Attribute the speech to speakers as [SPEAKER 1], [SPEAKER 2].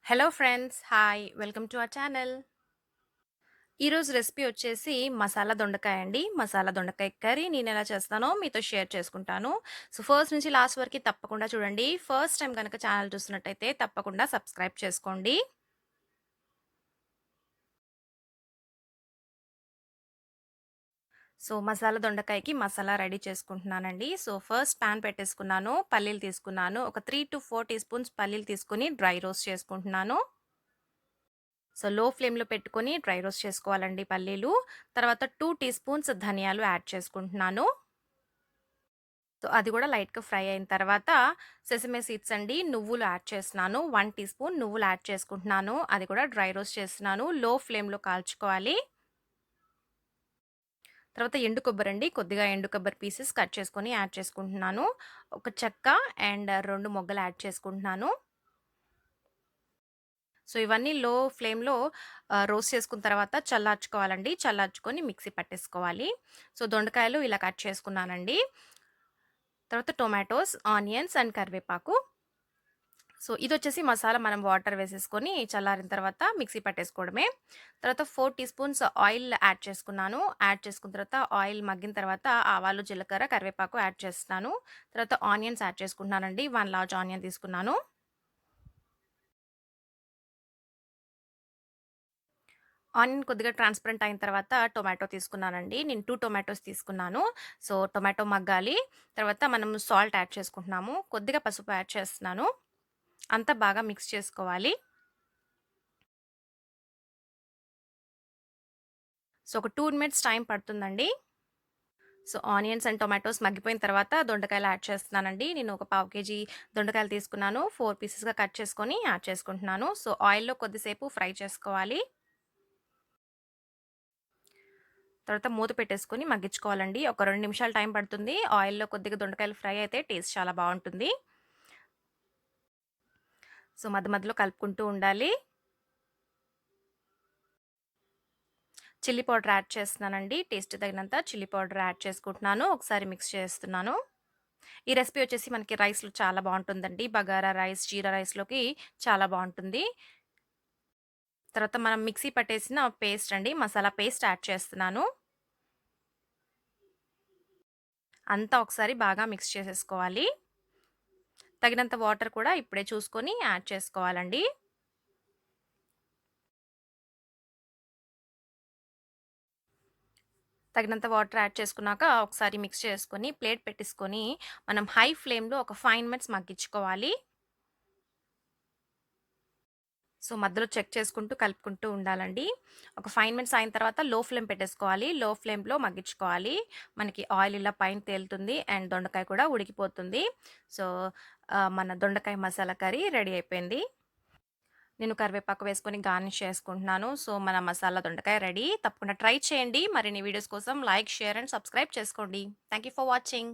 [SPEAKER 1] Hello friends. Hi. Welcome to our channel. ఈరోజు recipe వచ్చేసి మసాలా దొండకాయ అండి. మసాలా దొండకాయ కర్రీ నేనెలా చేస్తానో మీతో షేర్ చేసుకుంటాను. సో, ఫస్ట్ నుంచి లాస్ట్ వరకి తప్పకుండా చూడండి. ఫస్ట్ టైమ్ గనక ఛానల్ చూస్తున్నట్టయితే తప్పకుండా సబ్స్క్రైబ్ చేసుకోండి. సో, మసాలా దొండకాయకి మసాలా రెడీ చేసుకుంటున్నానండి. సో, ఫస్ట్ పాన్ పెట్టేసుకున్నాను. పల్లీలు తీసుకున్నాను. ఒక 3-4 టీ స్పూన్స్ పల్లీలు తీసుకొని డ్రై రోస్ట్ చేసుకుంటున్నాను. సో, లో ఫ్లేమ్‌లో పెట్టుకొని డ్రై రోస్ట్ చేసుకోవాలండి పల్లీలు. తర్వాత 2 టీ స్పూన్స్ ధనియాలు యాడ్ చేసుకుంటున్నాను. సో, అది కూడా లైట్‌గా ఫ్రై అయిన తర్వాత సెసమే సీడ్స్ అండి, నువ్వులు యాడ్ చేస్తున్నాను. 1 టీ స్పూన్ నువ్వులు యాడ్ చేసుకుంటున్నాను. అది కూడా డ్రై రోస్ట్ చేస్తున్నాను. లో ఫ్లేమ్‌లో కాల్చుకోవాలి. తర్వాత ఎండు కొబ్బరండి, కొద్దిగా ఎండు కొబ్బరి పీసెస్ కట్ చేసుకొని యాడ్ చేసుకుంటున్నాను. ఒక చెక్క అండ్ 2 మొగ్గలు యాడ్ చేసుకుంటున్నాను. సో, ఇవన్నీ లో ఫ్లేమ్‌లో రోస్ట్ చేసుకున్న తర్వాత చల్లార్చుకోవాలండి. చల్లార్చుకొని మిక్సీ పట్టేసుకోవాలి. సో, దొండకాయలు ఇలా కట్ చేసుకున్నానండి. తర్వాత టొమాటోస్, ఆనియన్స్ అండ్ కరివేపాకు. సో, ఇదొచ్చేసి మసాలా మనం వాటర్ వేసేసుకొని చల్లారిన తర్వాత మిక్సీ పట్టేసుకోవడమే. తర్వాత 4 టీ స్పూన్స్ ఆయిల్ యాడ్ చేసుకున్నాను. యాడ్ చేసుకున్న తర్వాత ఆయిల్ మగ్గిన తర్వాత ఆవాలు, జీలకర్ర, కరివేపాకు యాడ్ చేస్తున్నాను. తర్వాత ఆనియన్స్ యాడ్ చేసుకుంటున్నానండి. 1 లార్జ్ ఆనియన్ తీసుకున్నాను. ఆనియన్ కొద్దిగా ట్రాన్స్‌పరెంట్ అయిన తర్వాత టొమాటో తీసుకున్నానండి. నేను 2 టొమాటోస్ తీసుకున్నాను. సో, టొమాటో మగ్గాలి. తర్వాత మనం సాల్ట్ యాడ్ చేసుకుంటున్నాము. కొద్దిగా పసుపు యాడ్ చేస్తున్నాను. అంతా బాగా మిక్స్ చేసుకోవాలి. సో, ఒక 2 మినిట్స్ టైం పడుతుందండి. సో, ఆనియన్స్ అండ్ టొమాటోస్ మగ్గిపోయిన తర్వాత దొండకాయలు యాడ్ చేస్తున్నానండి. నేను ఒక పావు కేజీ దొండకాయలు తీసుకున్నాను. 4 పీసెస్‌గా కట్ చేసుకొని యాడ్ చేసుకుంటున్నాను. సో, ఆయిల్‌లో కొద్దిసేపు ఫ్రై చేసుకోవాలి. తర్వాత మూత పెట్టేసుకొని మగ్గించుకోవాలండి. ఒక 2 నిమిషాలు టైం పడుతుంది. ఆయిల్‌లో కొద్దిగా దొండకాయలు ఫ్రై అయితే టేస్ట్ చాలా బావుంటుంది. సో, మధ్య మధ్యలో కలుపుకుంటూ ఉండాలి. చిల్లీ పౌడర్ యాడ్ చేస్తున్నానండి. టేస్ట్ తగినంత చిల్లీ పౌడర్ యాడ్ చేసుకుంటున్నాను. ఒకసారి మిక్స్ చేస్తున్నాను. ఈ రెసిపీ వచ్చేసి మనకి రైస్‌లో చాలా బావుంటుందండి. బగారా రైస్, జీరా రైస్‌లోకి చాలా బావుంటుంది. తర్వాత మనం మిక్సీ పట్టేసిన పేస్ట్ అండి, మసాలా పేస్ట్ యాడ్ చేస్తున్నాను. అంతా ఒకసారి బాగా మిక్స్ చేసేసుకోవాలి. తగినంత వాటర్ కూడా ఇప్పుడే చూసుకొని యాడ్ చేసుకోవాలండి. తగినంత వాటర్ యాడ్ చేసుకున్నాక ఒకసారి మిక్స్ చేసుకొని ప్లేట్ పెట్టేసుకొని మనం హై ఫ్లేమ్‌లో ఒక 5 మినిట్స్ మగ్గించుకోవాలి. సో, మధ్యలో చెక్ చేసుకుంటూ కలుపుకుంటూ ఉండాలండి. ఒక 5 మినిట్స్ అయిన తర్వాత లో ఫ్లేమ్ పెట్టేసుకోవాలి. లో ఫ్లేమ్‌లో మగ్గించుకోవాలి. మనకి ఆయిల్ ఇలా పైన తేలుతుంది అండ్ దొండకాయ కూడా ఉడికిపోతుంది. సో, మన దొండకాయ మసాలా కర్రీ రెడీ అయిపోయింది. నేను కరివేపాకు వేసుకొని గార్నిష్ చేసుకుంటున్నాను. సో, మన మసాలా దొండకాయ రెడీ. తప్పకుండా ట్రై చేయండి. మరిన్ని వీడియోస్ కోసం లైక్, షేర్ అండ్ సబ్స్క్రైబ్ చేసుకోండి. Thank you for watching.